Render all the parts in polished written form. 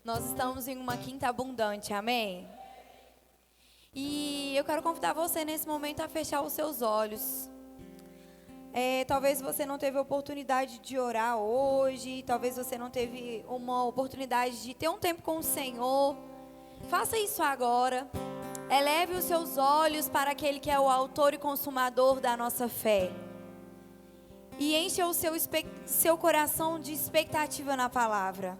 Nós estamos em uma quinta abundante, amém? E eu quero convidar você nesse momento a fechar os seus olhos. Talvez você não teve a oportunidade de orar hoje, talvez você não teve uma oportunidade de ter um tempo com o Senhor. Faça isso agora. Eleve os seus olhos para aquele que é o autor e consumador da nossa fé. E encha o seu coração de expectativa na palavra.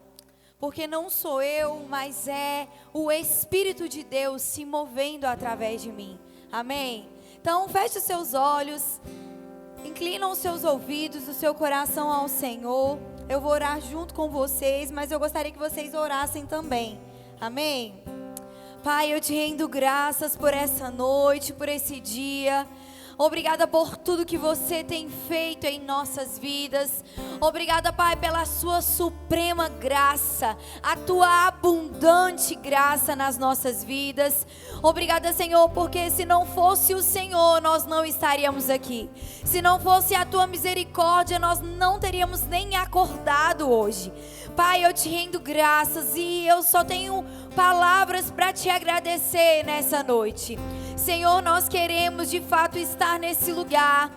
Porque não sou eu, mas é o Espírito de Deus se movendo através de mim. Amém? Então feche os seus olhos, inclina os seus ouvidos, o seu coração ao Senhor. Eu vou orar junto com vocês, mas eu gostaria que vocês orassem também. Amém? Pai, eu te rendo graças por essa noite, por esse dia. Obrigada por tudo que você tem feito em nossas vidas. Obrigada, Pai, pela sua suprema graça, a tua abundante graça nas nossas vidas. Obrigada, Senhor, porque se não fosse o Senhor, nós não estaríamos aqui. Se não fosse a tua misericórdia, nós não teríamos nem acordado hoje. Pai, eu te rendo graças e eu só tenho palavras para te agradecer nessa noite. Senhor, nós queremos de fato estar nesse lugar,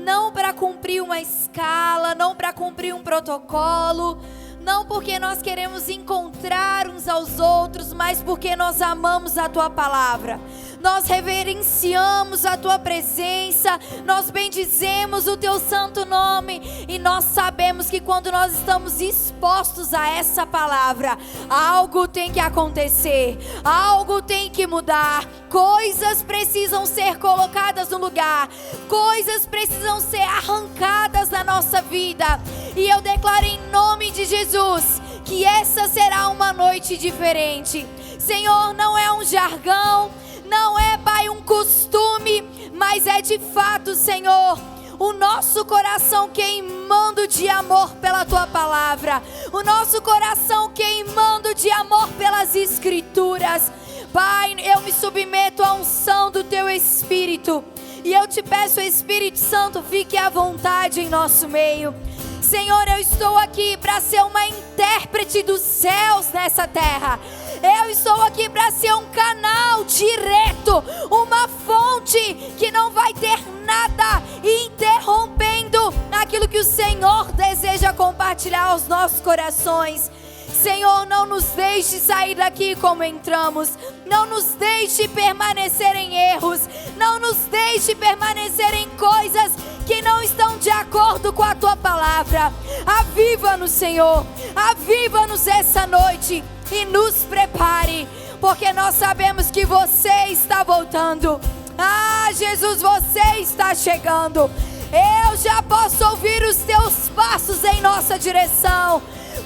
não para cumprir uma escala, não para cumprir um protocolo, não porque nós queremos encontrar uns aos outros, mas porque nós amamos a tua palavra. Nós reverenciamos a tua presença, nós bendizemos o teu santo nome e nós sabemos que quando nós estamos expostos a essa palavra, algo tem que acontecer, algo tem que mudar, coisas precisam ser colocadas no lugar, coisas precisam ser arrancadas da nossa vida. E eu declaro em nome de Jesus que essa será uma noite diferente. Senhor, não é um jargão, não é, Pai, um costume, mas é de fato, Senhor, o nosso coração queimando de amor pela tua palavra, o nosso coração queimando de amor pelas escrituras. Pai, eu me submeto à unção do teu Espírito e eu te peço, Espírito Santo, fique à vontade em nosso meio. Senhor, eu estou aqui para ser uma intérprete dos céus nessa terra. Eu estou aqui para ser um canal direto, uma fonte que não vai ter nada interrompendo aquilo que o Senhor deseja compartilhar aos nossos corações. Senhor, não nos deixe sair daqui como entramos, não nos deixe permanecer em erros, não nos deixe permanecer em coisas que não estão de acordo com a tua palavra. Aviva-nos, Senhor, aviva-nos essa noite e nos prepare, porque nós sabemos que você está voltando. Ah, Jesus, você está chegando. Eu já posso ouvir os teus passos em nossa direção.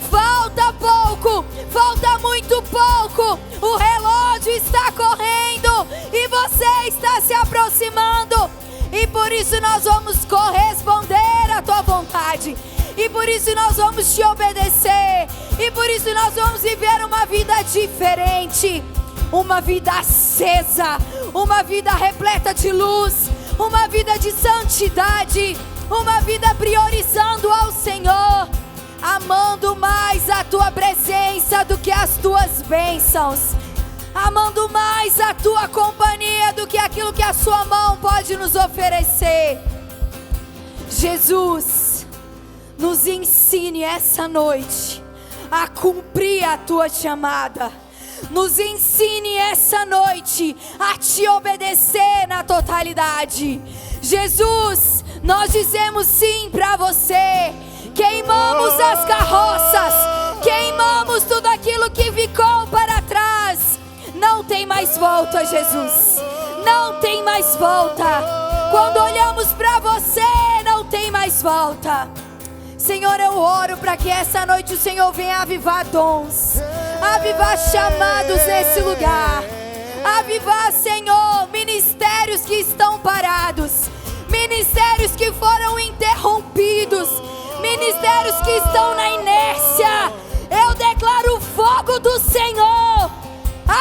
Falta pouco, falta muito pouco. O relógio está correndo e você está se aproximando. E por isso nós vamos corresponder à tua vontade. E por isso nós vamos te obedecer. E por isso nós vamos viver uma vida diferente. Uma vida acesa. Uma vida repleta de luz. Uma vida de santidade. Uma vida priorizando ao Senhor. Amando mais a tua presença do que as tuas bênçãos. Amando mais a tua companhia do que aquilo que a sua mão pode nos oferecer. Jesus, nos ensine essa noite a cumprir a tua chamada. Nos ensine essa noite a te obedecer na totalidade. Jesus, nós dizemos sim para você. Queimamos as carroças, queimamos tudo aquilo que ficou para trás. Não tem mais volta, Jesus. Não tem mais volta. Quando olhamos para você, não tem mais volta. Senhor, eu oro para que essa noite o Senhor venha avivar dons, avivar chamados nesse lugar, avivar, Senhor, ministérios que estão parados, ministérios que foram interrompidos, ministérios que estão na inércia. Eu declaro o fogo do Senhor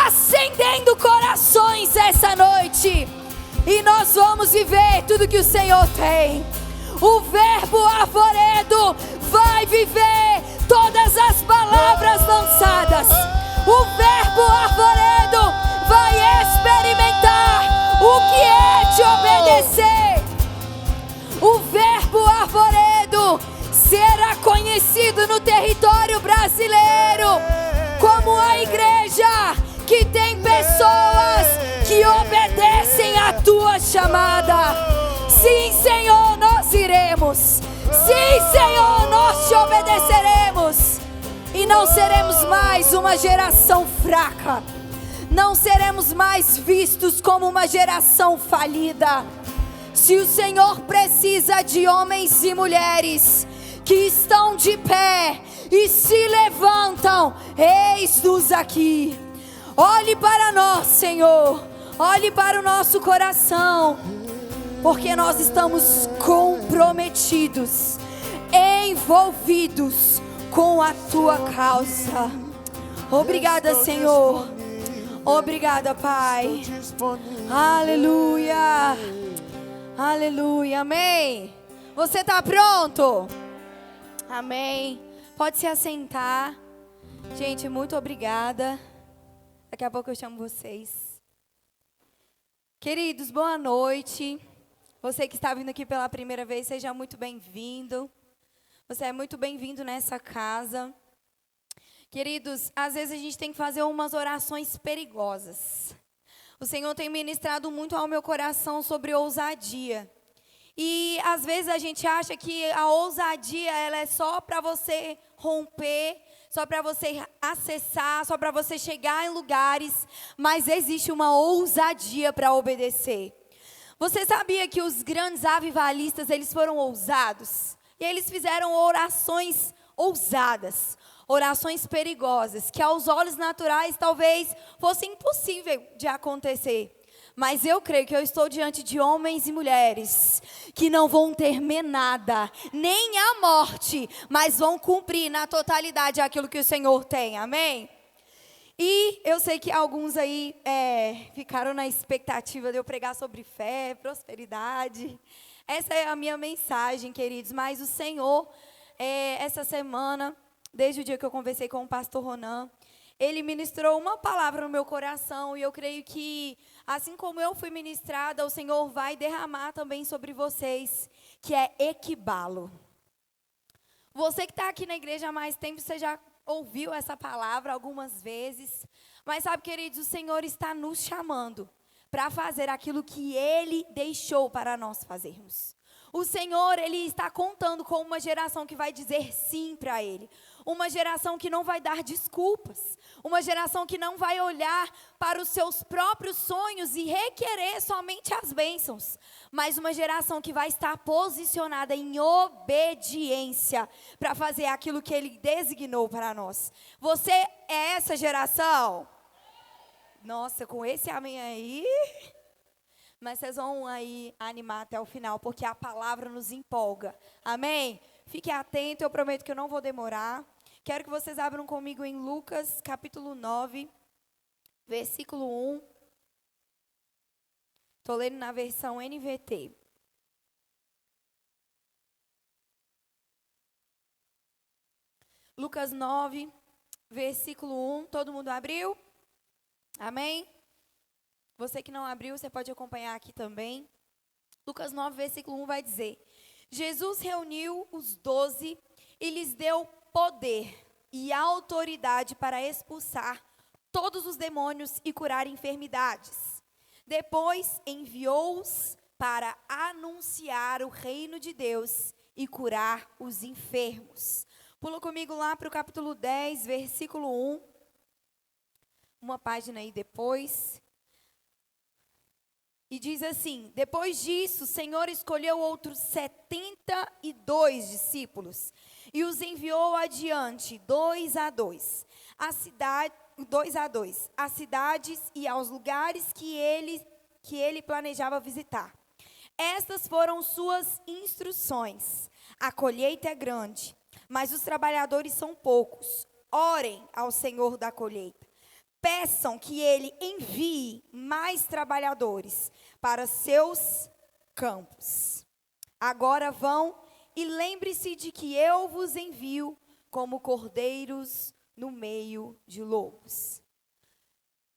acendendo corações essa noite. E nós vamos viver tudo que o Senhor tem. O verbo arvoredo vai viver todas as palavras lançadas. O verbo arvoredo vai experimentar o que é te obedecer. O verbo arvoredo será conhecido no território brasileiro como a igreja que tem pessoas que obedecem à tua chamada. Sim, Senhor, nós iremos. Sim, Senhor, nós te obedeceremos. E não seremos mais uma geração fraca. Não seremos mais vistos como uma geração falida. Se o Senhor precisa de homens e mulheres que estão de pé e se levantam, eis-nos aqui. Olhe para nós, Senhor. Olhe para o nosso coração, porque nós estamos comprometidos, envolvidos com a tua causa. Obrigada, Senhor. Obrigada, Pai. Aleluia. Aleluia. Amém. Você está pronto? Amém. Pode se assentar. Gente, muito obrigada. Daqui a pouco eu chamo vocês. Queridos, boa noite. Você que está vindo aqui pela primeira vez, seja muito bem-vindo. Você é muito bem-vindo nessa casa. Queridos, às vezes a gente tem que fazer umas orações perigosas. O Senhor tem ministrado muito ao meu coração sobre ousadia. E às vezes a gente acha que a ousadia ela é só para você romper, só para você acessar, só para você chegar em lugares. Mas existe uma ousadia para obedecer. Você sabia que os grandes avivalistas, eles foram ousados? E eles fizeram orações ousadas, orações perigosas, que aos olhos naturais talvez fosse impossível de acontecer. Mas eu creio que eu estou diante de homens e mulheres que não vão temer nada, nem a morte, mas vão cumprir na totalidade aquilo que o Senhor tem, amém? E eu sei que alguns aí ficaram na expectativa de eu pregar sobre fé, prosperidade. Essa é a minha mensagem, queridos, mas o Senhor, essa semana, desde o dia que eu conversei com o pastor Ronan, ele ministrou uma palavra no meu coração e eu creio que, assim como eu fui ministrada, o Senhor vai derramar também sobre vocês, que é equibalo. Você que está aqui na igreja há mais tempo, você já ouviu essa palavra algumas vezes, mas sabe, queridos, o Senhor está nos chamando para fazer aquilo que Ele deixou para nós fazermos. O Senhor, Ele está contando com uma geração que vai dizer sim para Ele. Uma geração que não vai dar desculpas. Uma geração que não vai olhar para os seus próprios sonhos e requerer somente as bênçãos. Mas uma geração que vai estar posicionada em obediência para fazer aquilo que Ele designou para nós. Você é essa geração? Nossa, com esse amém aí... Mas vocês vão aí animar até o final, porque a palavra nos empolga. Amém? Fique atento, eu prometo que eu não vou demorar. Quero que vocês abram comigo em Lucas, capítulo 9, versículo 1. Estou lendo na versão NVT. Lucas 9, versículo 1. Todo mundo abriu? Amém? Você que não abriu, você pode acompanhar aqui também. Lucas 9, versículo 1 vai dizer: Jesus reuniu os 12 e lhes deu poder e autoridade para expulsar todos os demônios e curar enfermidades. Depois enviou-os para anunciar o reino de Deus e curar os enfermos. Pula comigo lá para o capítulo 10, versículo 1. Uma página aí depois. E diz assim: depois disso, o Senhor escolheu outros 72 discípulos e os enviou adiante, 2 a 2, as cidades e aos lugares que ele planejava visitar. Estas foram suas instruções. A colheita é grande, mas os trabalhadores são poucos. Orem ao Senhor da colheita. Peçam que Ele envie mais trabalhadores para seus campos. Agora vão e lembre-se de que eu vos envio como cordeiros no meio de lobos.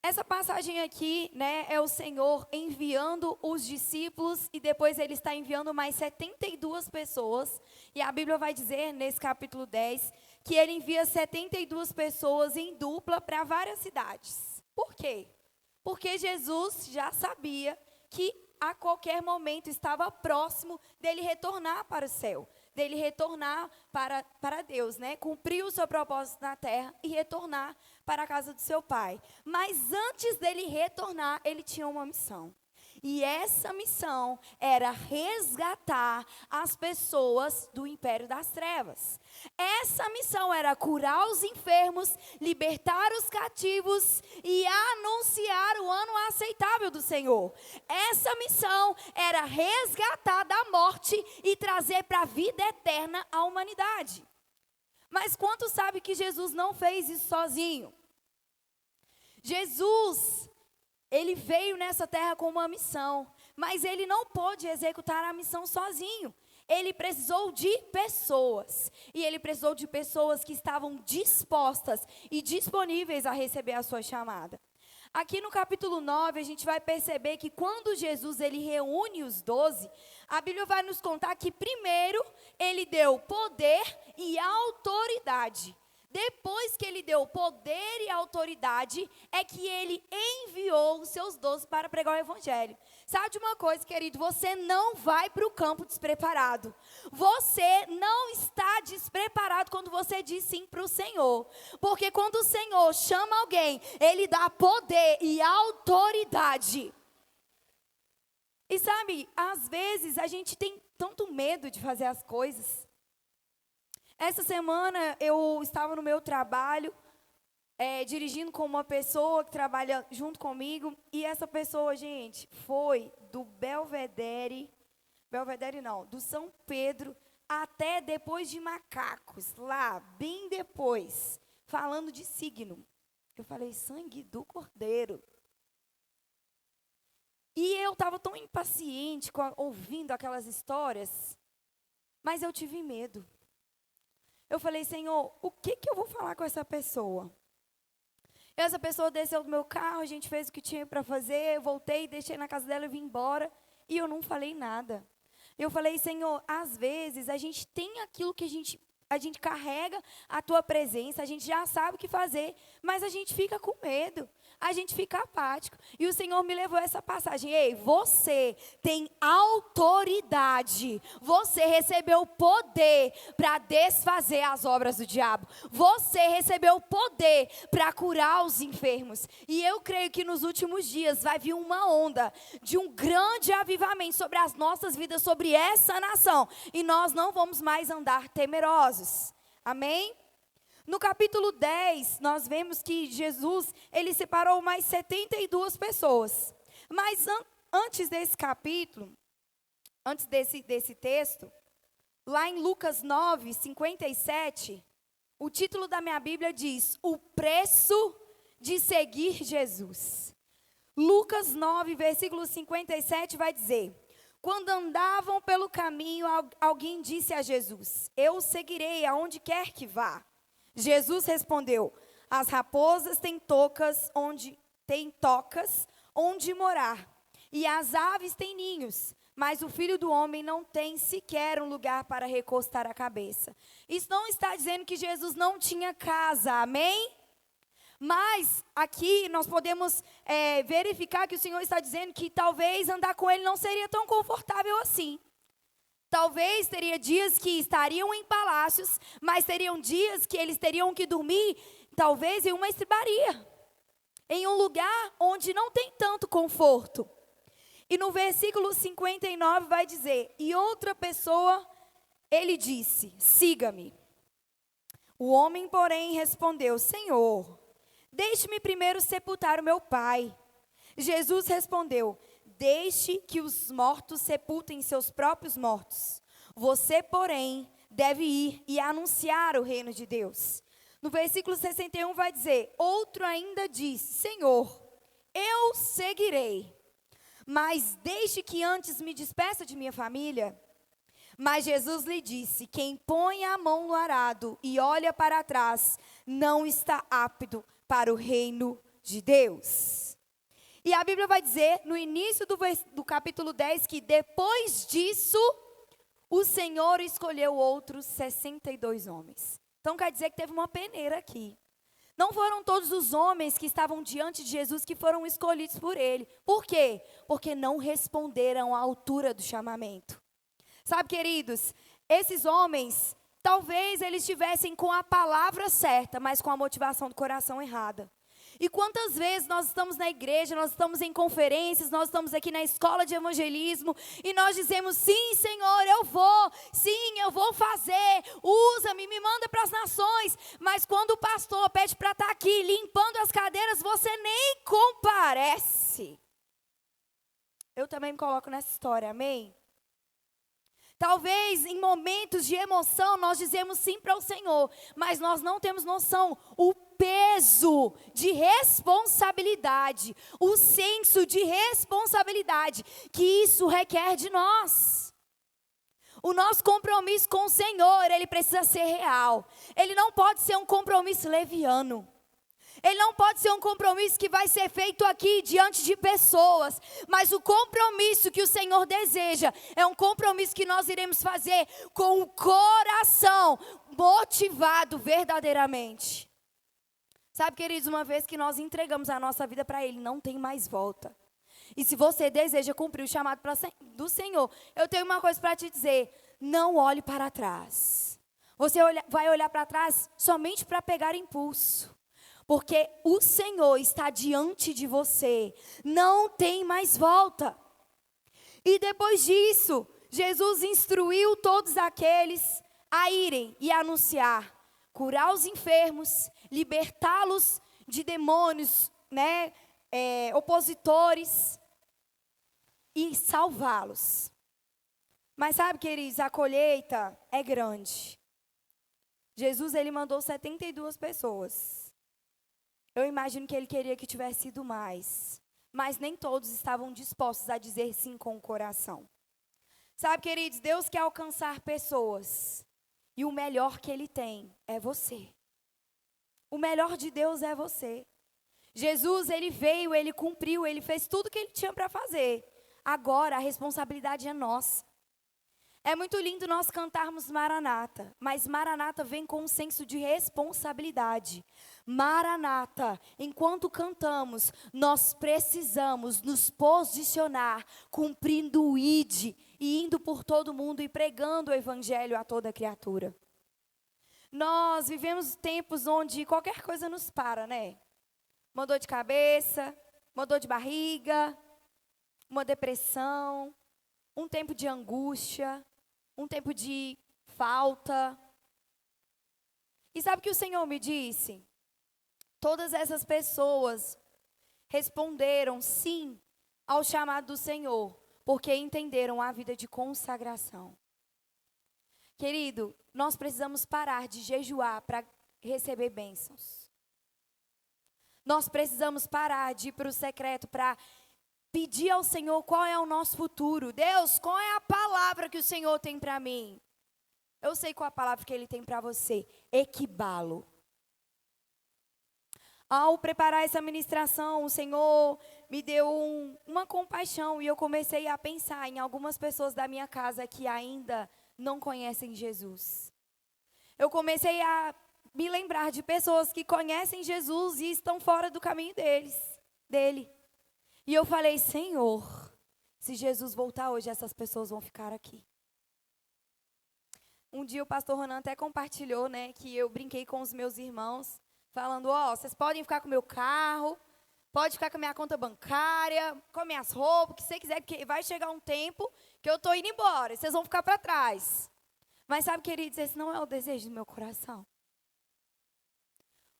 Essa passagem aqui, né, é o Senhor enviando os discípulos e depois ele está enviando mais 72 pessoas. E a Bíblia vai dizer, nesse capítulo 10, que ele envia 72 pessoas em dupla para várias cidades. Por quê? Porque Jesus já sabia que a qualquer momento estava próximo dele retornar para o céu, dele retornar para Deus, né? Cumprir o seu propósito na terra e retornar para a casa do seu pai. Mas antes dele retornar, ele tinha uma missão. E essa missão era resgatar as pessoas do império das trevas. Essa missão era curar os enfermos, libertar os cativos e anunciar o ano aceitável do Senhor. Essa missão era resgatar da morte e trazer para a vida eterna a humanidade. Mas quantos sabem que Jesus não fez isso sozinho? Jesus, ele veio nessa terra com uma missão, mas ele não pôde executar a missão sozinho. Ele precisou de pessoas, e ele precisou de pessoas que estavam dispostas e disponíveis a receber a sua chamada. Aqui no capítulo 9, a gente vai perceber que quando Jesus ele reúne os 12, a Bíblia vai nos contar que primeiro ele deu poder e autoridade. Depois que ele deu poder e autoridade, é que ele enviou os seus 12 para pregar o evangelho. Sabe de uma coisa, querido? Você não vai para o campo despreparado. Você não está despreparado quando você diz sim para o Senhor. Porque quando o Senhor chama alguém, ele dá poder e autoridade. E sabe, às vezes a gente tem tanto medo de fazer as coisas. Essa semana eu estava no meu trabalho, dirigindo com uma pessoa que trabalha junto comigo. E essa pessoa, gente, foi do do São Pedro, até depois de Macacos, lá, bem depois, falando de signo. Eu falei, sangue do Cordeiro. E eu estava tão impaciente ouvindo aquelas histórias, mas eu tive medo. Eu falei, Senhor, o que eu vou falar com essa pessoa? Essa pessoa desceu do meu carro, a gente fez o que tinha para fazer, eu voltei, deixei na casa dela e vim embora, e eu não falei nada. Eu falei, Senhor, às vezes a gente tem aquilo que a gente carrega a tua presença, a gente já sabe o que fazer, mas a gente fica com medo, a gente fica apático. E o Senhor me levou a essa passagem. Ei, você tem autoridade, você recebeu poder para desfazer as obras do diabo. Você recebeu poder para curar os enfermos. E eu creio que nos últimos dias vai vir uma onda de um grande avivamento sobre as nossas vidas, sobre essa nação. E nós não vamos mais andar temerosos. Amém? No capítulo 10, nós vemos que Jesus, ele separou mais 72 pessoas. Mas antes desse capítulo, antes desse texto, lá em Lucas 9, 57, o título da minha Bíblia diz, o preço de seguir Jesus. Lucas 9, versículo 57 vai dizer, quando andavam pelo caminho, alguém disse a Jesus, eu o seguirei aonde quer que vá. Jesus respondeu, as raposas têm tocas onde morar, e as aves têm ninhos, mas o Filho do Homem não tem sequer um lugar para recostar a cabeça. Isso não está dizendo que Jesus não tinha casa, amém? Mas aqui nós podemos verificar que o Senhor está dizendo que talvez andar com Ele não seria tão confortável assim. Talvez teria dias que estariam em palácios, mas teriam dias que eles teriam que dormir, talvez em uma estribaria, em um lugar onde não tem tanto conforto. E no versículo 59 vai dizer, e outra pessoa, ele disse, siga-me. O homem, porém, respondeu, Senhor, deixe-me primeiro sepultar o meu pai. Jesus respondeu, deixe que os mortos sepultem seus próprios mortos. Você, porém, deve ir e anunciar o reino de Deus. No versículo 61 vai dizer, outro ainda disse, Senhor, eu seguirei, mas deixe que antes me despeça de minha família. Mas Jesus lhe disse: quem põe a mão no arado e olha para trás, não está apto para o reino de Deus. E a Bíblia vai dizer, no início do capítulo 10, que depois disso, o Senhor escolheu outros 62 homens. Então quer dizer que teve uma peneira aqui. Não foram todos os homens que estavam diante de Jesus que foram escolhidos por ele. Por quê? Porque não responderam à altura do chamamento. Sabe, queridos, esses homens, talvez eles estivessem com a palavra certa, mas com a motivação do coração errada. E quantas vezes nós estamos na igreja, nós estamos em conferências, nós estamos aqui na escola de evangelismo, e nós dizemos: sim, Senhor, eu vou, sim, eu vou fazer, usa-me, me manda para as nações. Mas quando o pastor pede para estar aqui limpando as cadeiras, você nem comparece. Eu também me coloco nessa história, amém? Talvez em momentos de emoção nós dizemos sim para o Senhor, mas nós não temos noção o peso de responsabilidade, o senso de responsabilidade que isso requer de nós. O nosso compromisso com o Senhor, ele precisa ser real. Ele não pode ser um compromisso leviano. Ele não pode ser um compromisso que vai ser feito aqui diante de pessoas, mas o compromisso que o Senhor deseja é um compromisso que nós iremos fazer com o coração motivado verdadeiramente. Sabe, queridos, uma vez que nós entregamos a nossa vida para Ele, não tem mais volta. E se você deseja cumprir o chamado do Senhor, eu tenho uma coisa para te dizer: não olhe para trás. Você vai olhar para trás somente para pegar impulso. Porque o Senhor está diante de você, não tem mais volta. E depois disso, Jesus instruiu todos aqueles a irem e anunciar, curar os enfermos, libertá-los de demônios, opositores, e salvá-los. Mas sabe, queridos, a colheita é grande. Jesus, ele mandou 72 pessoas. Eu imagino que ele queria que tivesse sido mais. Mas nem todos estavam dispostos a dizer sim com o coração. Sabe, queridos, Deus quer alcançar pessoas. E o melhor que Ele tem é você. O melhor de Deus é você. Jesus, Ele veio, Ele cumpriu, Ele fez tudo o que Ele tinha para fazer. Agora a responsabilidade é nossa. É muito lindo nós cantarmos Maranata, mas Maranata vem com um senso de responsabilidade. Maranata, enquanto cantamos, nós precisamos nos posicionar, cumprindo o ID, e indo por todo mundo e pregando o evangelho a toda criatura. Nós vivemos tempos onde qualquer coisa nos para, né? Uma dor de cabeça, uma dor de barriga, uma depressão, um tempo de angústia, um tempo de falta. E sabe o que o Senhor me disse? Todas essas pessoas responderam sim ao chamado do Senhor, porque entenderam a vida de consagração. Querido, nós precisamos parar de jejuar para receber bênçãos. Nós precisamos parar de ir para o secreto para pedir ao Senhor qual é o nosso futuro. Deus, qual é a palavra que o Senhor tem para mim? Eu sei qual é a palavra que Ele tem para você. Equibalo. Ao preparar essa ministração, o Senhor me deu uma compaixão e eu comecei a pensar em algumas pessoas da minha casa que ainda não conhecem Jesus. Eu comecei a me lembrar de pessoas que conhecem Jesus e estão fora do caminho dele. E eu falei: Senhor, se Jesus voltar hoje, essas pessoas vão ficar aqui. Um dia o pastor Ronan até compartilhou, que eu brinquei com os meus irmãos, falando: vocês podem ficar com o meu carro, pode ficar com a minha conta bancária, com minhas roupas, o que você quiser, porque vai chegar um tempo que eu estou indo embora, e vocês vão ficar para trás. Mas sabe, queridos, esse não é o desejo do meu coração.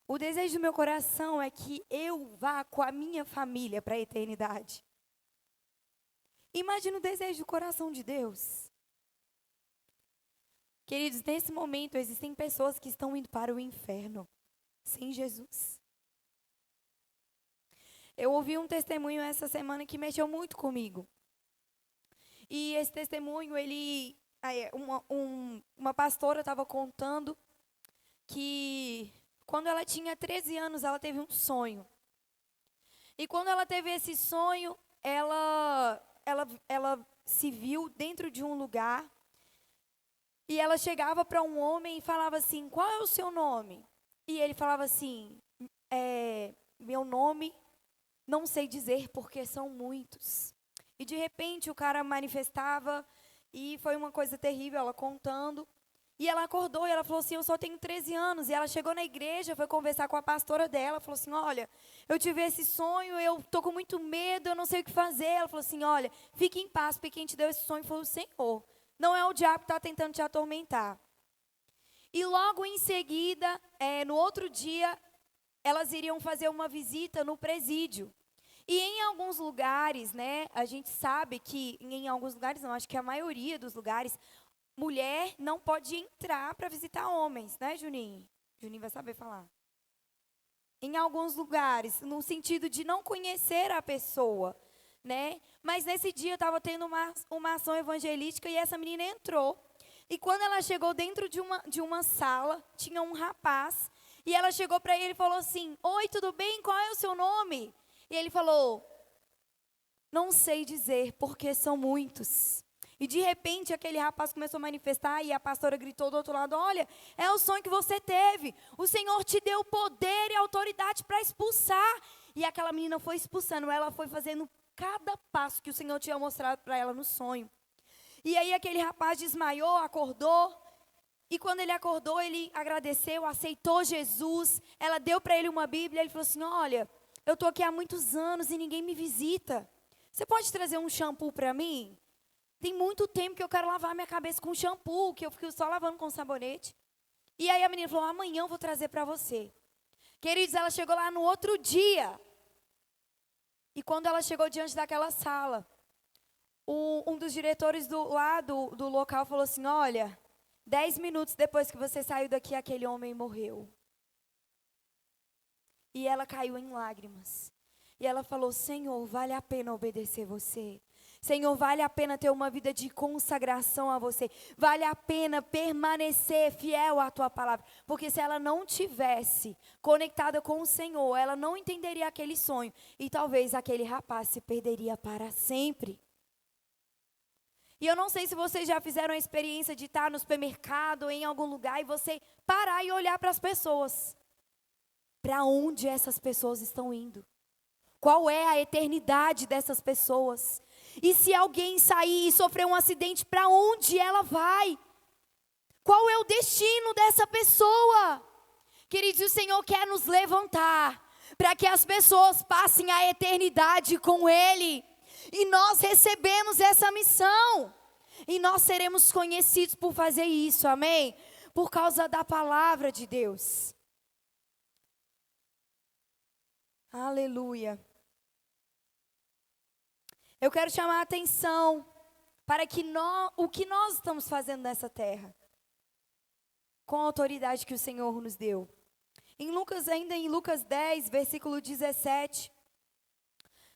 O desejo do meu coração é que eu vá com a minha família para a eternidade. Imagina o desejo do coração de Deus. Queridos, nesse momento existem pessoas que estão indo para o inferno sem Jesus. Eu ouvi um testemunho essa semana que mexeu muito comigo. E esse testemunho, ele uma pastora estava contando que quando ela tinha 13 anos, ela teve um sonho. E quando ela teve esse sonho, ela se viu dentro de um lugar e ela chegava para um homem e falava assim: qual é o seu nome? E ele falava assim: meu nome não sei dizer porque são muitos. E de repente o cara manifestava e foi uma coisa terrível, ela contando. E ela acordou e ela falou assim: eu só tenho 13 anos. E ela chegou na igreja, foi conversar com a pastora dela, falou assim: olha, eu tive esse sonho, eu estou com muito medo, eu não sei o que fazer. Ela falou assim: olha, fique em paz, porque quem te deu esse sonho foi o Senhor. Não é o diabo que está tentando te atormentar. E logo em seguida, no outro dia, elas iriam fazer uma visita no presídio. E em alguns lugares, né, a gente sabe que, em alguns lugares não, acho que a maioria dos lugares, mulher não pode entrar para visitar homens, né, Juninho? Juninho vai saber falar. Em alguns lugares, no sentido de não conhecer a pessoa, né? Mas nesse dia estava tendo uma ação evangelística e essa menina entrou. E quando ela chegou dentro de uma sala, tinha um rapaz, e ela chegou para ele e falou assim: oi, tudo bem? Qual é o seu nome? E ele falou: não sei dizer, porque são muitos. E de repente aquele rapaz começou a manifestar e a pastora gritou do outro lado: olha, é o sonho que você teve. O Senhor te deu poder e autoridade para expulsar. E aquela menina foi expulsando, ela foi fazendo cada passo que o Senhor tinha mostrado para ela no sonho. E aí aquele rapaz desmaiou, acordou. E quando ele acordou, ele agradeceu, aceitou Jesus. Ela deu para ele uma Bíblia. Ele falou assim: olha, eu estou aqui há muitos anos e ninguém me visita. Você pode trazer um shampoo para mim? Tem muito tempo que eu quero lavar minha cabeça com shampoo, que eu fico só lavando com sabonete. E aí a menina falou: amanhã eu vou trazer para você. Queridos, ela chegou lá no outro dia. E quando ela chegou diante daquela sala, um dos diretores do local falou assim: olha, 10 minutos depois que você saiu daqui, aquele homem morreu. E ela caiu em lágrimas. E ela falou: Senhor, vale a pena obedecer você. Senhor, vale a pena ter uma vida de consagração a você. Vale a pena permanecer fiel à tua palavra. Porque se ela não tivesse conectada com o Senhor, ela não entenderia aquele sonho. E talvez aquele rapaz se perderia para sempre. E eu não sei se vocês já fizeram a experiência de estar no supermercado ou em algum lugar e você parar e olhar para as pessoas. Para onde essas pessoas estão indo? Qual é a eternidade dessas pessoas? E se alguém sair e sofrer um acidente, para onde ela vai? Qual é o destino dessa pessoa? Queridos, o Senhor quer nos levantar para que as pessoas passem a eternidade com Ele. E nós recebemos essa missão. E nós seremos conhecidos por fazer isso, amém? Por causa da palavra de Deus. Aleluia. Eu quero chamar a atenção para que o que nós estamos fazendo nessa terra, com a autoridade que o Senhor nos deu. Ainda em Lucas 10, versículo 17,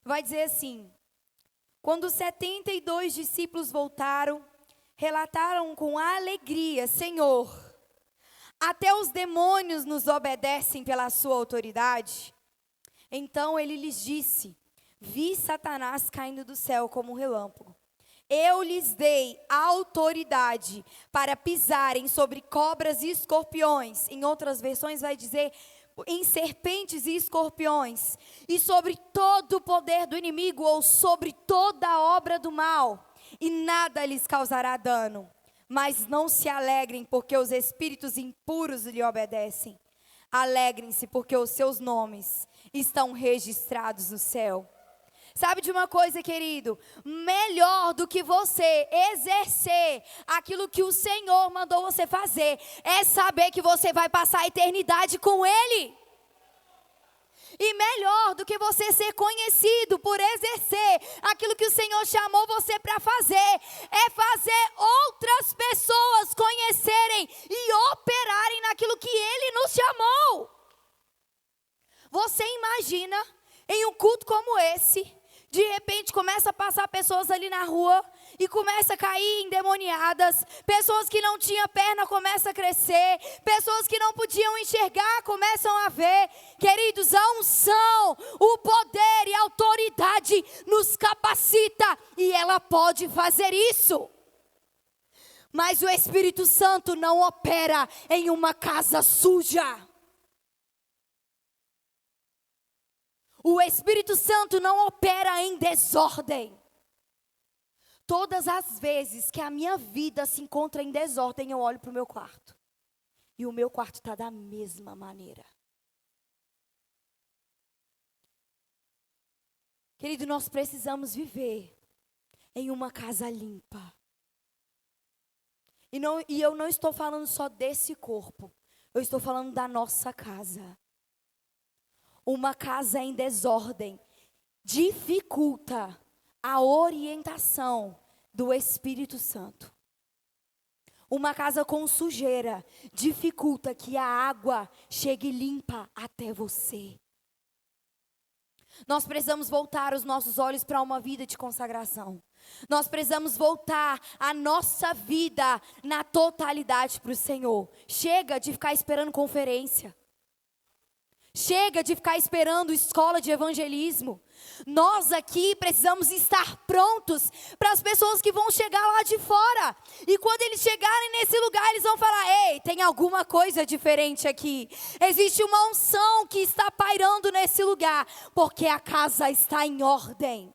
vai dizer assim: quando os 72 discípulos voltaram, relataram com alegria: Senhor, até os demônios nos obedecem pela sua autoridade. Então ele lhes disse: vi Satanás caindo do céu como um relâmpago. Eu lhes dei autoridade para pisarem sobre cobras e escorpiões. Em outras versões vai dizer em serpentes e escorpiões. E sobre todo o poder do inimigo ou sobre toda a obra do mal. E nada lhes causará dano. Mas não se alegrem porque os espíritos impuros lhe obedecem. Alegrem-se porque os seus nomes estão registrados no céu. Sabe de uma coisa, querido? Melhor do que você exercer aquilo que o Senhor mandou você fazer, é saber que você vai passar a eternidade com Ele. E melhor do que você ser conhecido por exercer aquilo que o Senhor chamou você para fazer, é fazer outras pessoas conhecerem e operarem naquilo que Ele nos chamou. Você imagina em um culto como esse, de repente começa a passar pessoas ali na rua e começam a cair endemoniadas. Pessoas que não tinham perna começam a crescer. Pessoas que não podiam enxergar começam a ver. Queridos, a unção, o poder e a autoridade nos capacita e ela pode fazer isso. Mas o Espírito Santo não opera em uma casa suja. O Espírito Santo não opera em desordem. Todas as vezes que a minha vida se encontra em desordem, eu olho para o meu quarto. E o meu quarto está da mesma maneira. Querido, nós precisamos viver em uma casa limpa. E eu não estou falando só desse corpo. Eu estou falando da nossa casa. Uma casa em desordem dificulta a orientação do Espírito Santo. Uma casa com sujeira dificulta que a água chegue limpa até você. Nós precisamos voltar os nossos olhos para uma vida de consagração. Nós precisamos voltar a nossa vida na totalidade para o Senhor. Chega de ficar esperando conferência. Chega de ficar esperando escola de evangelismo. Nós aqui precisamos estar prontos para as pessoas que vão chegar lá de fora. E quando eles chegarem nesse lugar, eles vão falar: ei, tem alguma coisa diferente aqui. Existe uma unção que está pairando nesse lugar, porque a casa está em ordem.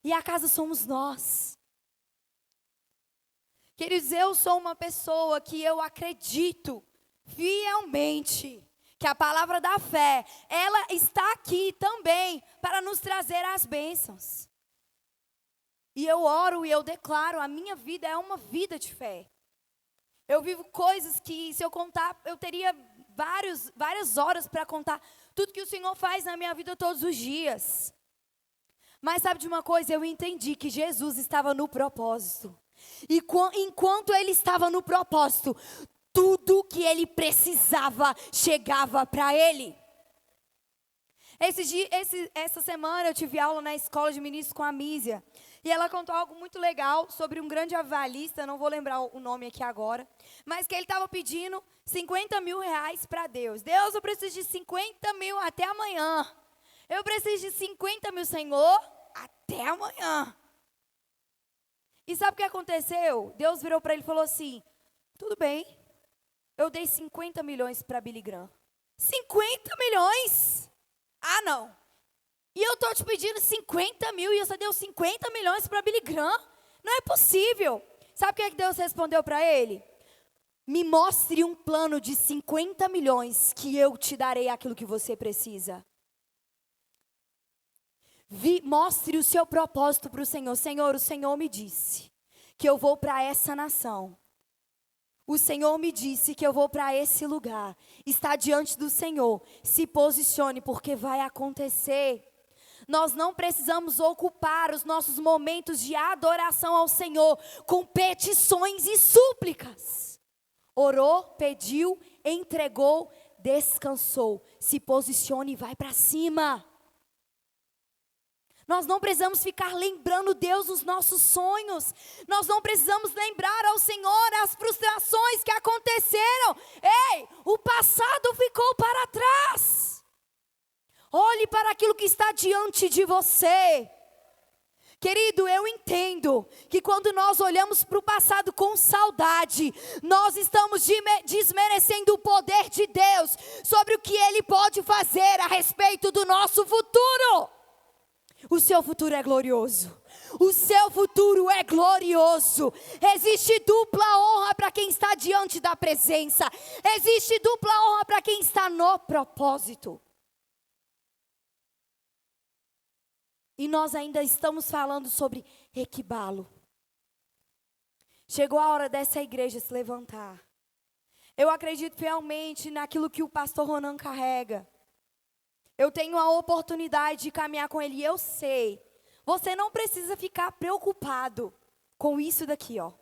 E a casa somos nós. Queridos, eu sou uma pessoa que eu acredito fielmente que a palavra da fé, ela está aqui também para nos trazer as bênçãos. E eu oro e eu declaro, a minha vida é uma vida de fé. Eu vivo coisas que, se eu contar, eu teria várias horas para contar tudo que o Senhor faz na minha vida todos os dias. Mas sabe de uma coisa? Eu entendi que Jesus estava no propósito. E enquanto Ele estava no propósito, tudo que Ele precisava chegava para Ele. Essa semana eu tive aula na escola de ministros com a Mísia. E ela contou algo muito legal sobre um grande avalista, não vou lembrar o nome aqui agora. Mas que ele estava pedindo 50 mil reais para Deus. Deus, eu preciso de 50 mil até amanhã. Eu preciso de 50 mil, Senhor, até amanhã. E sabe o que aconteceu? Deus virou para ele e falou assim: tudo bem, eu dei 50 milhões para Billy Graham. 50 milhões? Ah, não. E eu estou te pedindo 50 mil e você deu 50 milhões para Billy Graham? Não é possível. Sabe o que Deus respondeu para ele? Me mostre um plano de 50 milhões que eu te darei aquilo que você precisa. Mostre o seu propósito para o Senhor. Senhor, o Senhor me disse que eu vou para essa nação. O Senhor me disse que eu vou para esse lugar. Está diante do Senhor. Se posicione, porque vai acontecer. Nós não precisamos ocupar os nossos momentos de adoração ao Senhor com petições e súplicas. Orou, pediu, entregou, descansou. Se posicione e vai para cima. Nós não precisamos ficar lembrando Deus dos nossos sonhos. Nós não precisamos lembrar ao Senhor as frustrações que aconteceram. Ei, o passado ficou para trás. Olhe para aquilo que está diante de você. Querido, eu entendo que quando nós olhamos para o passado com saudade, nós estamos desmerecendo o poder de Deus sobre o que Ele pode fazer a respeito do nosso futuro. O seu futuro é glorioso. O seu futuro é glorioso. Existe dupla honra para quem está diante da presença. Existe dupla honra para quem está no propósito. E nós ainda estamos falando sobre equibalo. Chegou a hora dessa igreja se levantar. Eu acredito fielmente naquilo que o pastor Ronan carrega. Eu tenho a oportunidade de caminhar com ele e eu sei. Você não precisa ficar preocupado com isso daqui, ó.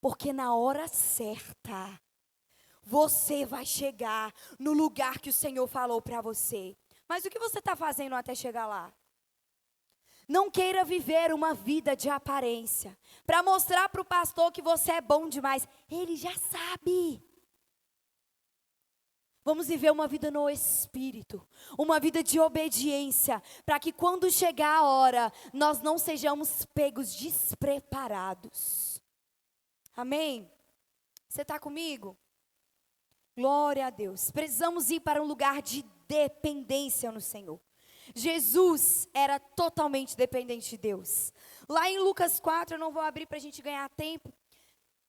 Porque na hora certa, você vai chegar no lugar que o Senhor falou para você. Mas o que você está fazendo até chegar lá? Não queira viver uma vida de aparência, para mostrar para o pastor que você é bom demais. Ele já sabe. Vamos viver uma vida no Espírito, uma vida de obediência, para que quando chegar a hora, nós não sejamos pegos despreparados. Amém? Você está comigo? Glória a Deus. Precisamos ir para um lugar de dependência no Senhor. Jesus era totalmente dependente de Deus. Lá em Lucas 4, eu não vou abrir para a gente ganhar tempo.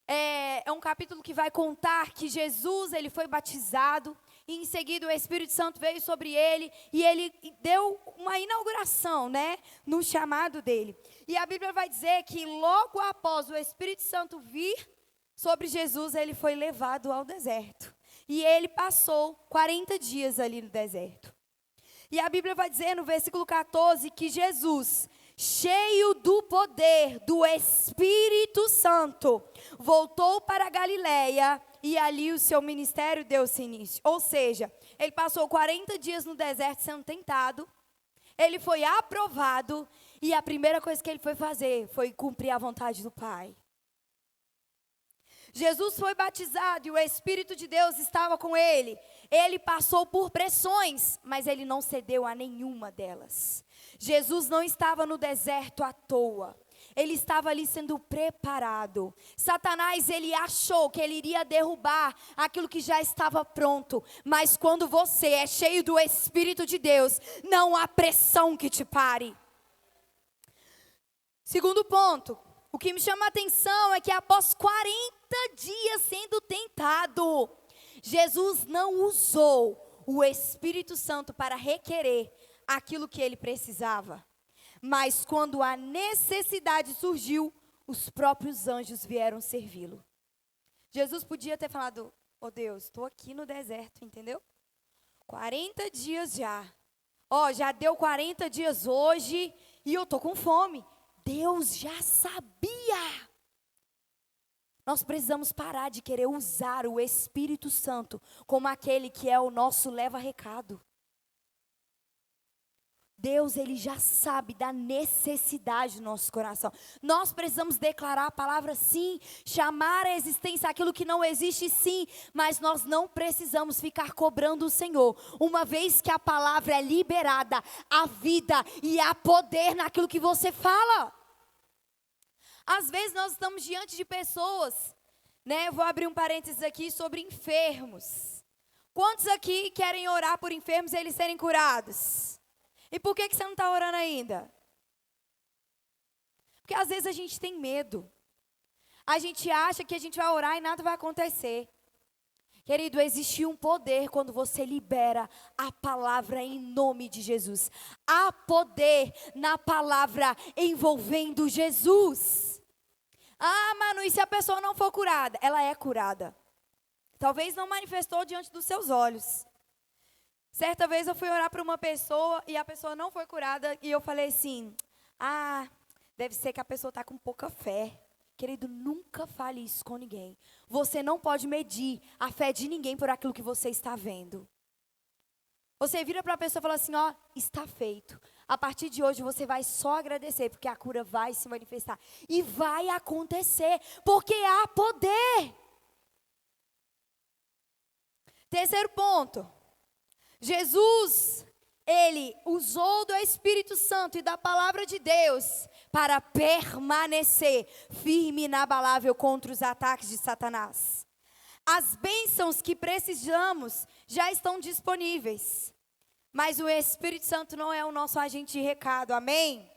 É um capítulo que vai contar que Jesus, ele foi batizado, e em seguida o Espírito Santo veio sobre ele, e ele deu uma inauguração, né, no chamado dele. E a Bíblia vai dizer que logo após o Espírito Santo vir sobre Jesus, ele foi levado ao deserto. E ele passou 40 dias ali no deserto. E a Bíblia vai dizer no versículo 14 que Jesus, cheio do poder do Espírito Santo, voltou para a Galileia e ali o seu ministério deu-se início. Ou seja, ele passou 40 dias no deserto sendo tentado, ele foi aprovado e a primeira coisa que ele foi fazer foi cumprir a vontade do Pai. Jesus foi batizado e o Espírito de Deus estava com ele. Ele passou por pressões, mas ele não cedeu a nenhuma delas. Jesus não estava no deserto à toa. Ele estava ali sendo preparado. Satanás, ele achou que ele iria derrubar aquilo que já estava pronto. Mas quando você é cheio do Espírito de Deus, não há pressão que te pare. Segundo ponto, o que me chama a atenção é que após 40 dias sendo tentado, Jesus não usou o Espírito Santo para requerer aquilo que ele precisava. Mas quando a necessidade surgiu, os próprios anjos vieram servi-lo. Jesus podia ter falado, Deus, estou aqui no deserto, entendeu? 40 dias já. Já deu 40 dias hoje e eu estou com fome. Deus já sabia. Nós precisamos parar de querer usar o Espírito Santo como aquele que é o nosso leva-recado. Deus, ele já sabe da necessidade do nosso coração. Nós precisamos declarar a palavra sim, chamar a existência aquilo que não existe sim, mas nós não precisamos ficar cobrando o Senhor. Uma vez que a palavra é liberada, há vida e há poder naquilo que você fala. Às vezes nós estamos diante de pessoas, né? Eu vou abrir um parênteses aqui sobre enfermos. Quantos aqui querem orar por enfermos e eles serem curados? E por que você não está orando ainda? Porque às vezes a gente tem medo. A gente acha que a gente vai orar e nada vai acontecer. Querido, existe um poder quando você libera a palavra em nome de Jesus. Há poder na palavra envolvendo Jesus. Manu, e se a pessoa não for curada? Ela é curada. Talvez não manifestou diante dos seus olhos. Certa vez eu fui orar para uma pessoa e a pessoa não foi curada e eu falei assim, deve ser que a pessoa está com pouca fé. Querido, nunca fale isso com ninguém. Você não pode medir a fé de ninguém por aquilo que você está vendo. Você vira para a pessoa e fala assim, está feito. A partir de hoje você vai só agradecer, porque a cura vai se manifestar. E vai acontecer, porque há poder. Terceiro ponto. Jesus, ele usou do Espírito Santo e da palavra de Deus para permanecer firme e inabalável contra os ataques de Satanás. As bênçãos que precisamos já estão disponíveis, mas o Espírito Santo não é o nosso agente de recado, amém?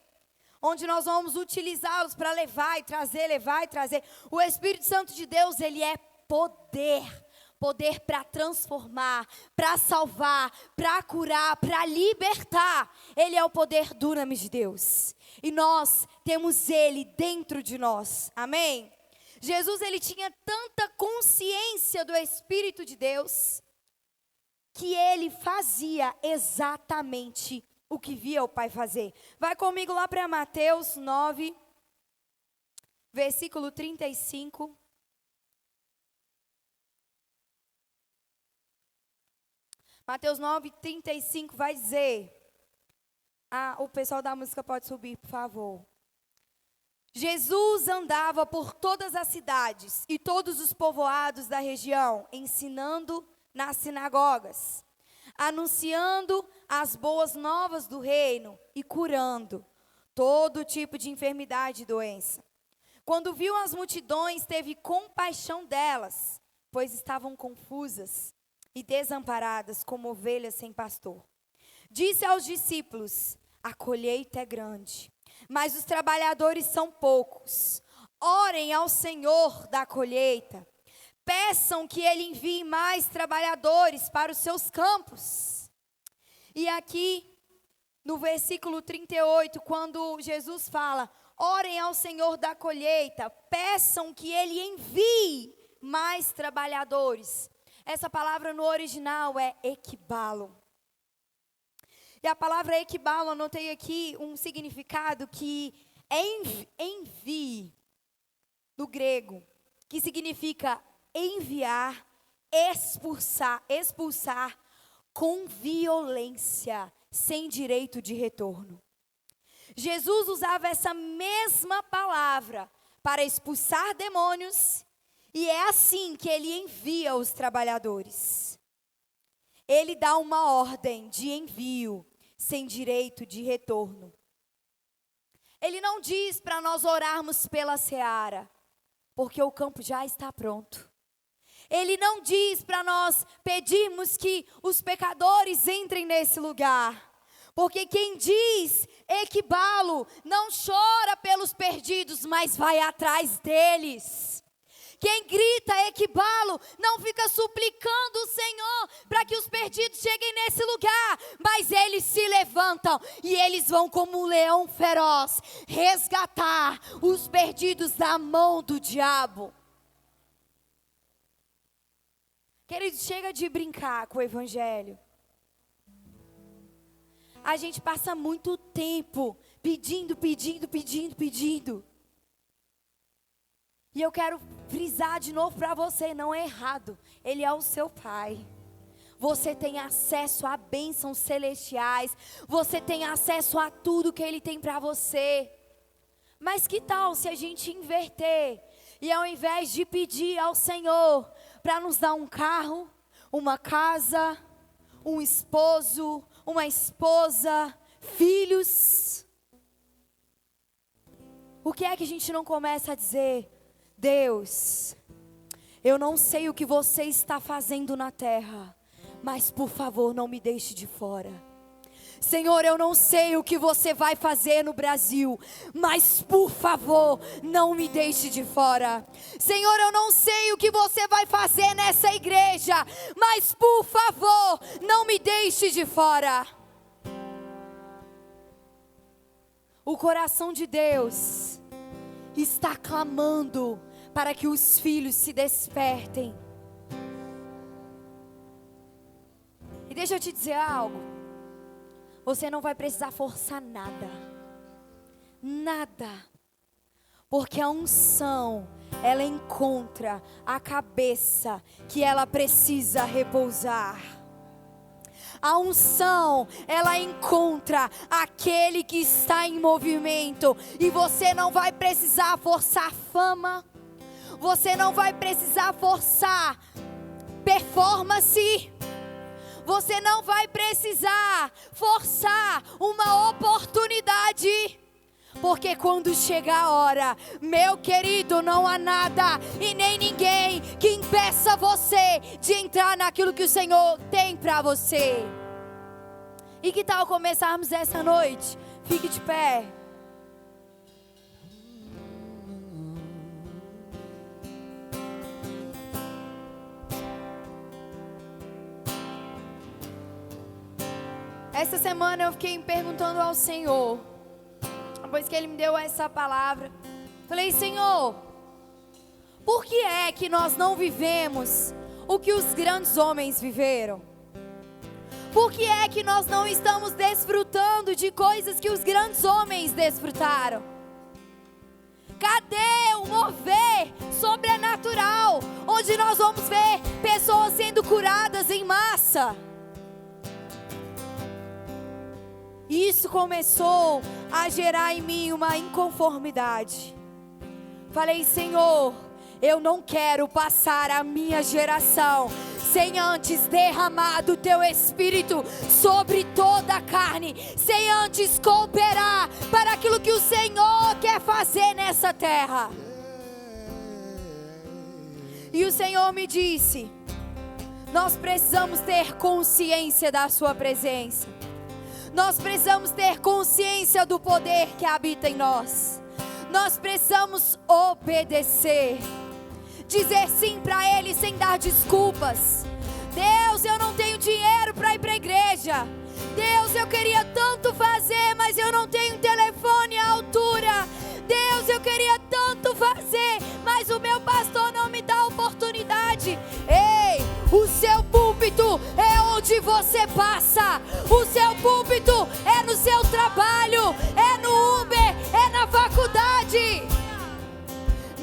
Onde nós vamos utilizá-los para levar e trazer. O Espírito Santo de Deus, ele é poder. Poder para transformar, para salvar, para curar, para libertar. Ele é o poder dunamis de Deus. E nós temos ele dentro de nós. Amém? Jesus, ele tinha tanta consciência do Espírito de Deus, que ele fazia exatamente o que via o Pai fazer. Vai comigo lá para Mateus 9, versículo 35. Mateus 9, 35 vai dizer, O pessoal da música pode subir, por favor. Jesus andava por todas as cidades e todos os povoados da região, ensinando nas sinagogas, anunciando as boas novas do reino e curando todo tipo de enfermidade e doença. Quando viu as multidões, teve compaixão delas, pois estavam confusas e desamparadas como ovelhas sem pastor. Disse aos discípulos: a colheita é grande, mas os trabalhadores são poucos. Orem ao Senhor da colheita. Peçam que Ele envie mais trabalhadores para os seus campos. E aqui, no versículo 38, quando Jesus fala: orem ao Senhor da colheita, peçam que Ele envie mais trabalhadores. Essa palavra no original é equibalo. E a palavra equibalo, anotei aqui um significado que é envie, do grego, que significa enviar, expulsar com violência, sem direito de retorno. Jesus usava essa mesma palavra para expulsar demônios, e é assim que ele envia os trabalhadores. Ele dá uma ordem de envio, sem direito de retorno. Ele não diz para nós orarmos pela seara, porque o campo já está pronto. Ele não diz para nós pedirmos que os pecadores entrem nesse lugar, porque quem diz equibalo não chora pelos perdidos, mas vai atrás deles. Quem grita equibalo não fica suplicando o Senhor para que os perdidos cheguem nesse lugar, mas eles se levantam e eles vão como um leão feroz resgatar os perdidos da mão do diabo. Queridos, chega de brincar com o evangelho. A gente passa muito tempo pedindo. E eu quero frisar de novo para você, não é errado. Ele é o seu pai. Você tem acesso a bênçãos celestiais. Você tem acesso a tudo que Ele tem para você. Mas que tal se a gente inverter? E ao invés de pedir ao Senhor para nos dar um carro, uma casa, um esposo, uma esposa, filhos, o que é que a gente não começa a dizer? Deus, eu não sei o que você está fazendo na terra, mas por favor não me deixe de fora. Senhor, eu não sei o que você vai fazer no Brasil, mas por favor não me deixe de fora. Senhor, eu não sei o que você vai fazer nessa igreja, mas por favor não me deixe de fora. O coração de Deus está clamando para que os filhos se despertem. E deixa eu te dizer algo. Você não vai precisar forçar nada. Nada. Porque a unção, ela encontra a cabeça que ela precisa repousar. A unção, ela encontra aquele que está em movimento. E você não vai precisar forçar fama. Você não vai precisar forçar performance. Você não vai precisar forçar uma oportunidade. Porque quando chegar a hora, meu querido, não há nada e nem ninguém que impeça você de entrar naquilo que o Senhor tem para você. E que tal começarmos essa noite? Fique de pé. Essa semana eu fiquei perguntando ao Senhor, depois que Ele me deu essa palavra, falei: Senhor, por que é que nós não vivemos o que os grandes homens viveram? Por que é que nós não estamos desfrutando de coisas que os grandes homens desfrutaram? Cadê o mover sobrenatural, onde nós vamos ver pessoas sendo curadas em massa? E isso começou a gerar em mim uma inconformidade. Falei, Senhor, eu não quero passar a minha geração sem antes derramar do Teu Espírito sobre toda a carne, sem antes cooperar para aquilo que o Senhor quer fazer nessa terra. E o Senhor me disse, nós precisamos ter consciência da Sua presença. Nós precisamos ter consciência do poder que habita em nós. Nós precisamos obedecer. Dizer sim para Ele sem dar desculpas. Deus, eu não tenho dinheiro para ir para a igreja. Deus, eu queria tanto fazer, mas eu não tenho telefone à altura. Deus, eu queria tanto fazer, mas o meu pastor não me dá oportunidade. Ei, o seu púlpito é onde você passa. O seu púlpito é no seu trabalho, é no Uber, é na faculdade.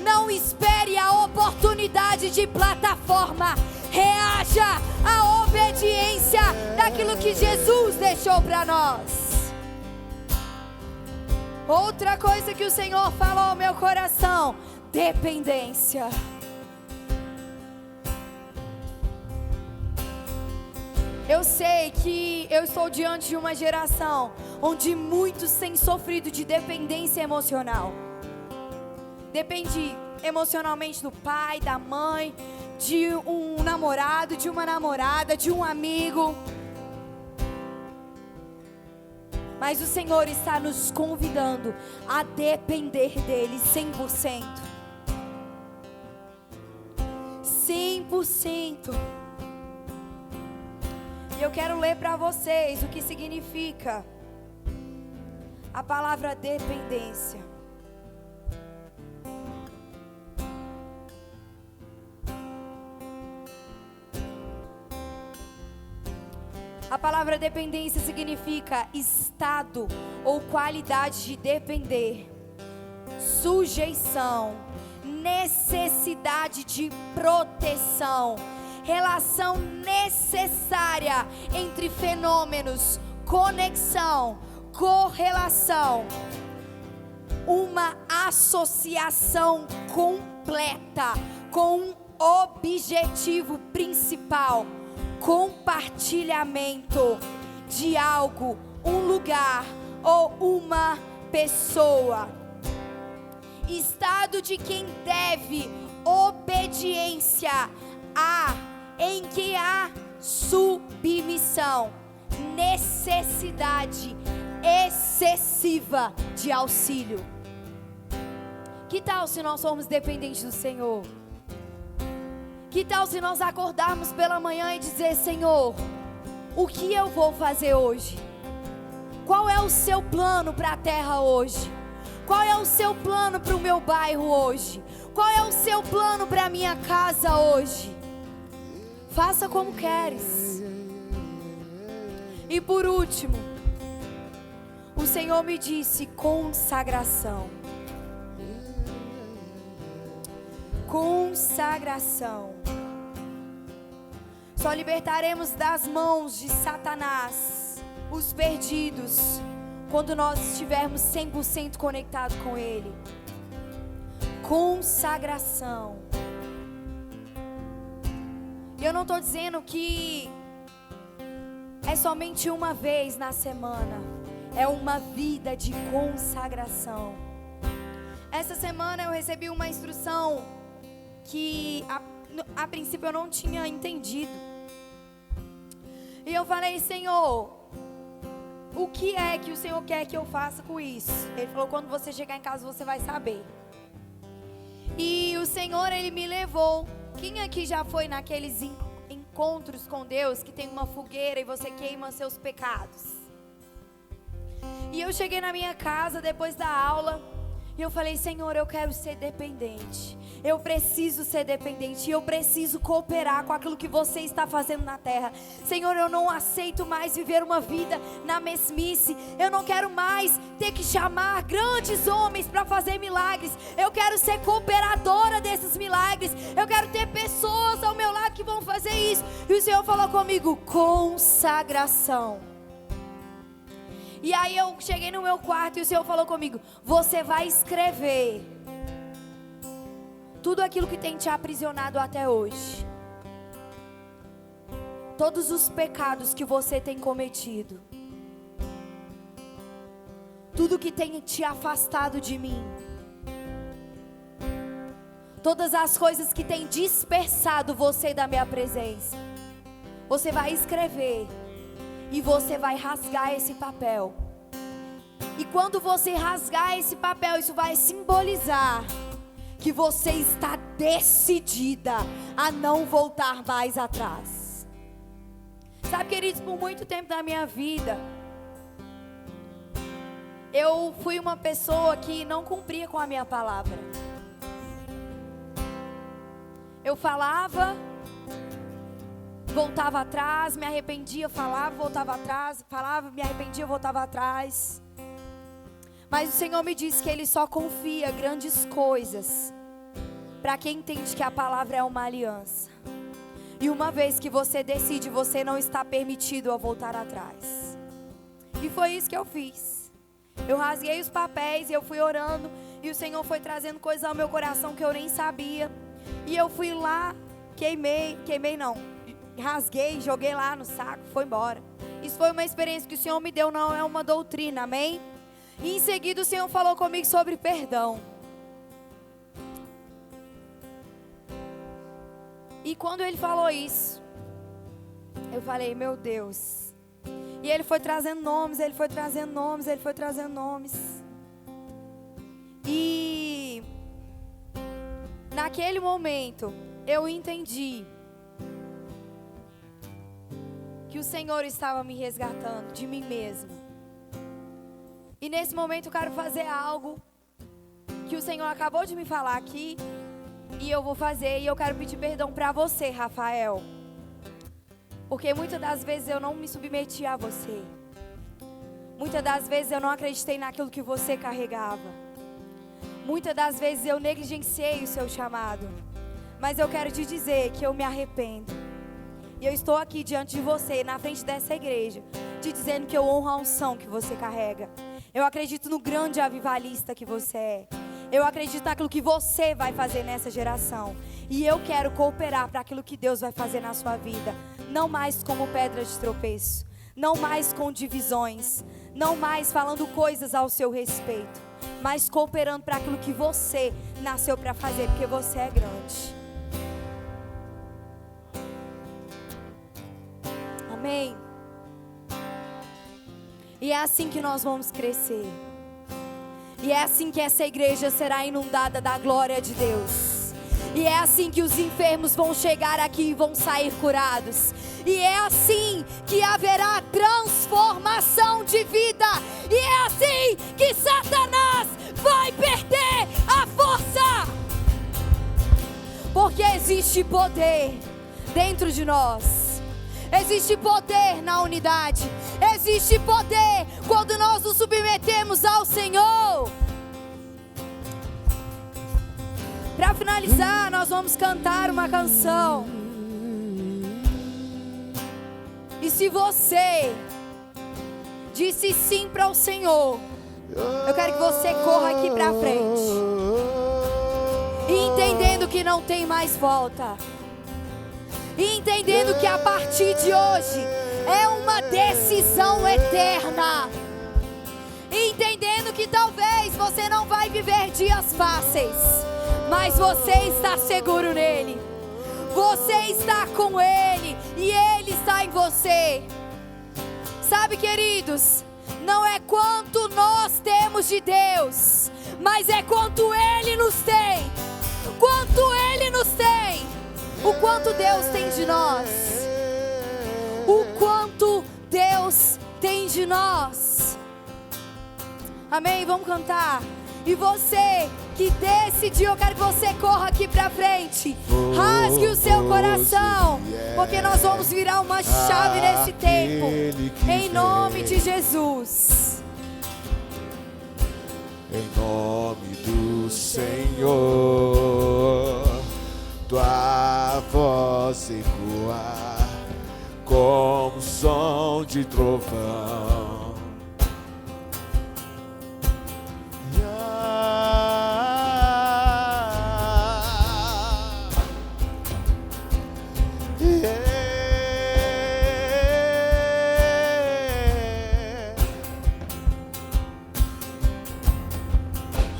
Não espere a oportunidade de plataforma. Reaja à obediência daquilo que Jesus deixou para nós. Outra coisa que o Senhor falou ao meu coração: dependência. Eu sei que eu estou diante de uma geração onde muitos têm sofrido de dependência emocional. Depende emocionalmente do pai, da mãe, de um namorado, de uma namorada, de um amigo. Mas o Senhor está nos convidando a depender dEle 100%. 100%. E eu quero ler para vocês o que significa a palavra dependência. A palavra dependência significa estado ou qualidade de depender, sujeição, necessidade de proteção, relação necessária entre fenômenos, conexão, correlação, uma associação completa com um objetivo principal. Compartilhamento de algo, um lugar ou uma pessoa. Estado de quem deve obediência em que há submissão, necessidade excessiva de auxílio. Que tal se nós formos dependentes do Senhor? Que tal se nós acordarmos pela manhã e dizer: Senhor, o que eu vou fazer hoje? Qual é o seu plano para a terra hoje? Qual é o seu plano para o meu bairro hoje? Qual é o seu plano para a minha casa hoje? Faça como queres. E por último, o Senhor me disse: consagração. Consagração. Só libertaremos das mãos de Satanás os perdidos quando nós estivermos 100% conectados com Ele. Consagração. Eu não estou dizendo que é somente uma vez na semana. É uma vida de consagração. Essa semana eu recebi uma instrução que a princípio eu não tinha entendido. E eu falei: Senhor, o que é que o Senhor quer que eu faça com isso? Ele falou: quando você chegar em casa você vai saber. E o Senhor, Ele me levou. Quem aqui já foi naqueles encontros com Deus que tem uma fogueira e você queima seus pecados? E eu cheguei na minha casa depois da aula e eu falei: Senhor, eu quero ser dependente. Eu preciso ser dependente. Eu preciso cooperar com aquilo que você está fazendo na terra. Senhor, eu não aceito mais viver uma vida na mesmice. Eu não quero mais ter que chamar grandes homens para fazer milagres. Eu quero ser cooperadora desses milagres. Eu quero ter pessoas ao meu lado que vão fazer isso. E o Senhor falou comigo: consagração. E aí eu cheguei no meu quarto e o Senhor falou comigo: você vai escrever tudo aquilo que tem te aprisionado até hoje. Todos os pecados que você tem cometido. Tudo que tem te afastado de mim. Todas as coisas que tem dispersado você da minha presença. Você vai escrever. E você vai rasgar esse papel. E quando você rasgar esse papel, isso vai simbolizar que você está decidida a não voltar mais atrás. Sabe, queridos, por muito tempo da minha vida, eu fui uma pessoa que não cumpria com a minha palavra. Eu falava, voltava atrás, me arrependia, falava, voltava atrás, falava, me arrependia, voltava atrás. Mas o Senhor me disse que Ele só confia grandes coisas para quem entende que a palavra é uma aliança. E uma vez que você decide, você não está permitido a voltar atrás. E foi isso que eu fiz. Eu rasguei os papéis e eu fui orando. E o Senhor foi trazendo coisas ao meu coração que eu nem sabia. E eu fui lá, rasguei, joguei lá no saco, foi embora. Isso foi uma experiência que o Senhor me deu, não é uma doutrina, amém? E em seguida o Senhor falou comigo sobre perdão. E quando Ele falou isso, eu falei, meu Deus. E Ele foi trazendo nomes, Ele foi trazendo nomes, Ele foi trazendo nomes. E naquele momento, eu entendi que o Senhor estava me resgatando de mim mesma. E nesse momento eu quero fazer algo que o Senhor acabou de me falar aqui. E eu vou fazer, e eu quero pedir perdão para você, Rafael. Porque muitas das vezes eu não me submeti a você. Muitas das vezes eu não acreditei naquilo que você carregava. Muitas das vezes eu negligenciei o seu chamado. Mas eu quero te dizer que eu me arrependo. E eu estou aqui diante de você, na frente dessa igreja, te dizendo que eu honro a unção que você carrega. Eu acredito no grande avivalista que você é. Eu acredito naquilo que você vai fazer nessa geração. E eu quero cooperar para aquilo que Deus vai fazer na sua vida. Não mais como pedra de tropeço. Não mais com divisões. Não mais falando coisas ao seu respeito. Mas cooperando para aquilo que você nasceu para fazer. Porque você é grande. Amém? E é assim que nós vamos crescer. E é assim que essa igreja será inundada da glória de Deus. E é assim que os enfermos vão chegar aqui e vão sair curados. E é assim que haverá transformação de vida. E é assim que Satanás vai perder a força. Porque existe poder dentro de nós. Existe poder na unidade. Existe poder quando nós nos submetemos ao Senhor. Para finalizar, nós vamos cantar uma canção. E se você disse sim para o Senhor, eu quero que você corra aqui para frente. E entendendo que não tem mais volta. E entendendo que a partir de hoje é uma decisão eterna. E entendendo que talvez você não vai viver dias fáceis, mas você está seguro nele. Você está com Ele e Ele está em você. Sabe, queridos, não é quanto nós temos de Deus, mas é quanto Ele nos tem. Quanto Ele nos tem. O quanto Deus tem de nós. O quanto Deus tem de nós. Amém? Vamos cantar. E você que decidiu, eu quero que você corra aqui pra frente. Rasgue o seu coração. Porque nós vamos virar uma chave nesse tempo. Em nome de Jesus. Em nome do Senhor, tua voz ecoar como som de trovão.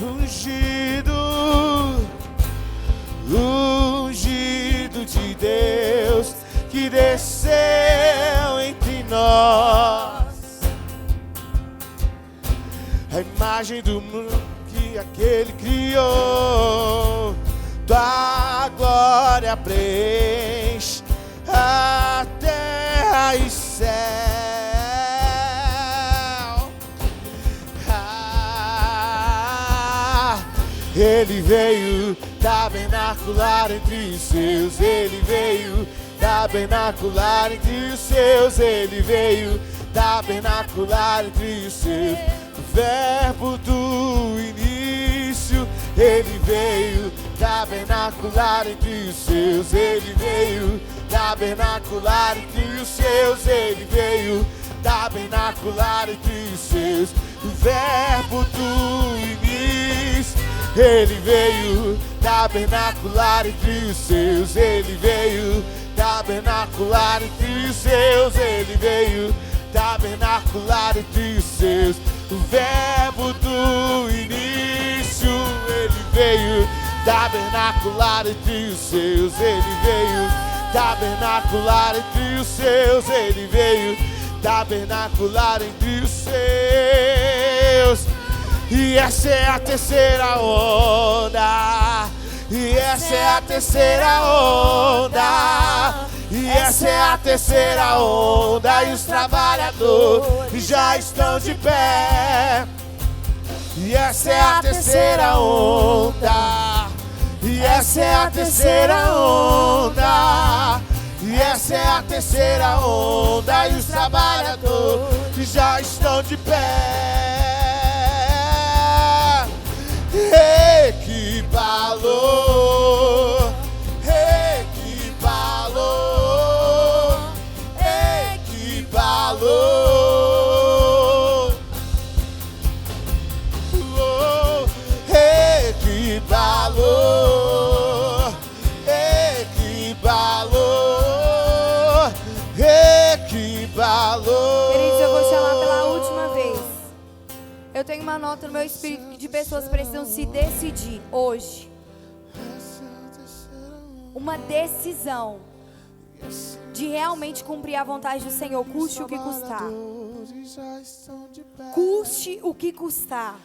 ungido de Deus que desceu entre nós. A imagem do mundo que aquele criou, tua glória preenche a terra e céu. Ele veio tabernacular entre os seus, ele veio tabernacular entre os seus, ele veio tabernacular entre os seus. O verbo do início, ele veio tabernacular entre os seus, ele veio tabernacular entre os seus, ele veio tabernacular entre os seus. O verbo do início, ele veio tabernacular entre os seus, ele veio tabernacular entre os seus, ele veio tabernacular entre os seus. O verbo do início, ele veio tabernacular entre os seus, ele veio tabernacular entre os seus, ele veio tabernacular entre os seus. E essa é a terceira onda, e essa é a terceira onda, e essa é a terceira onda, e os trabalhadores já estão de pé. E essa é a terceira onda, e essa é a terceira onda, e essa é a terceira onda, e os trabalhadores já estão de pé. Equivalor, equivalor, equivalor, oh, equivalor, equivalor, equivalor. Queridos, eu vou chamar pela última vez. Eu tenho uma nota no meu espírito de pessoas que precisam se decidir hoje. Uma decisão de realmente cumprir a vontade do Senhor, custe o que custar. Custe o que custar.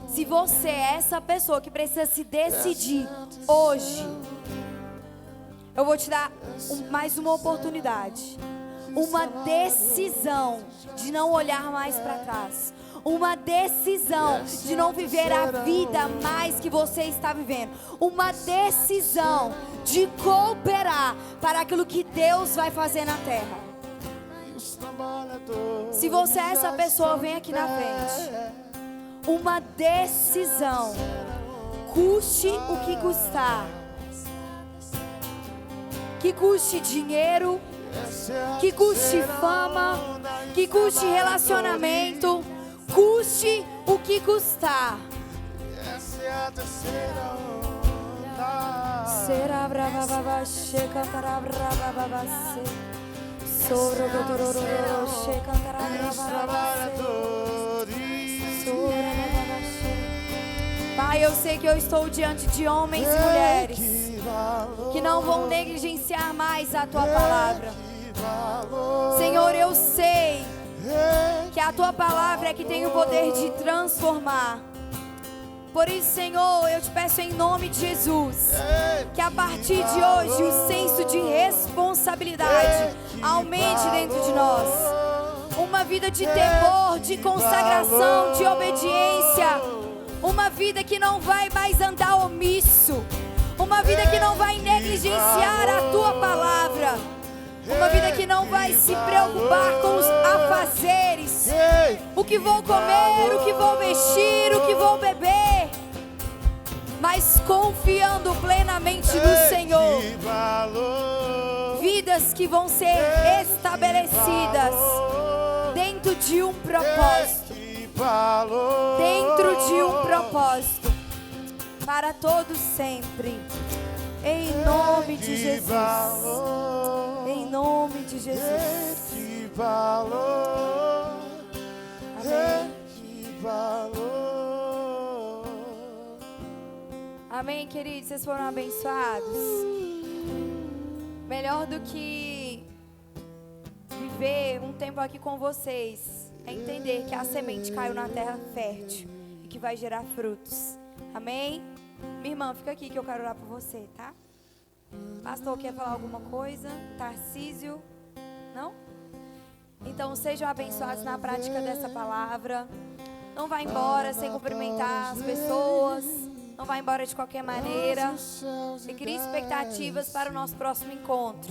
Se você é essa pessoa que precisa se decidir hoje, eu vou te dar mais uma oportunidade. Uma decisão de não olhar mais para trás. Uma decisão de não viver a vida mais que você está vivendo. Uma decisão de cooperar para aquilo que Deus vai fazer na terra. Se você é essa pessoa, vem aqui na frente. Uma decisão. Custe o que custar. Que custe dinheiro, que custe fama, que custe relacionamento, custe o que custar. Essa é a terceira onda. Será brava baba che cantará brava baba se. Soro dororo che cantará brava baba se. Pai, eu sei que eu estou diante de homens e mulheres que não vão negligenciar mais a Tua palavra. Senhor, eu sei que a Tua palavra é que tem o poder de transformar. Por isso, Senhor, eu te peço em nome de Jesus, que a partir de hoje o senso de responsabilidade aumente dentro de nós. Uma vida de temor, de consagração, de obediência. Uma vida que não vai mais andar omisso. Uma vida que não vai negligenciar a Tua palavra. Uma vida que não vai se preocupar com os afazeres. O que vou comer, o que vou vestir, o que vou beber. Mas confiando plenamente no Senhor. Vidas que vão ser estabelecidas dentro de um propósito. Dentro de um propósito. Para todos sempre. Em nome de Jesus. Em nome de Jesus. Equivalor, Amém. equivalor. Amém, queridos? Vocês foram abençoados? Melhor do que viver um tempo aqui com vocês é entender que a semente caiu na terra fértil e que vai gerar frutos. Amém? Minha irmã, fica aqui que eu quero orar por você, tá? Pastor, quer falar alguma coisa? Tarcísio? Não? Então sejam abençoados na prática dessa palavra. Não vá embora sem cumprimentar as pessoas. Não vá embora de qualquer maneira. E crie expectativas para o nosso próximo encontro.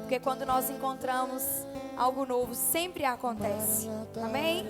Porque quando nós encontramos algo novo, sempre acontece. Amém?